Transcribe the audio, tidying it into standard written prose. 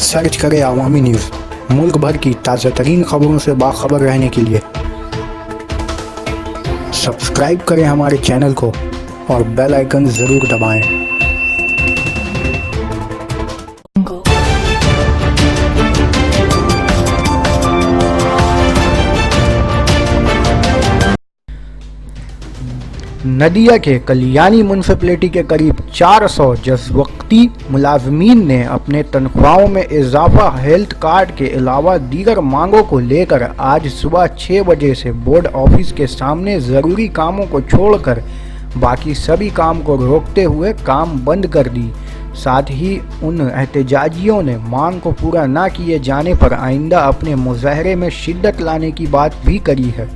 Search करें अवामी news. मुल्क भर की ताज़ा तरीन खबरों से बाखबर रहने के लिए सब्सक्राइब करें हमारे चैनल को और बेल आइकन ज़रूर दबाएं। नदिया के कल्याणी म्यूनसिपलिटी के करीब 400 जसवक्ती मुलाजमीन ने अपने तनख्वाहों में इजाफा, हेल्थ कार्ड के अलावा दीगर मांगों को लेकर आज सुबह 6 बजे से बोर्ड ऑफिस के सामने ज़रूरी कामों को छोड़कर बाकी सभी काम को रोकते हुए काम बंद कर दी। साथ ही उन एहतजाजियों ने मांग को पूरा न किए जाने पर आइंदा अपने मुजाहरे में शिद्दत लाने की बात भी कही है।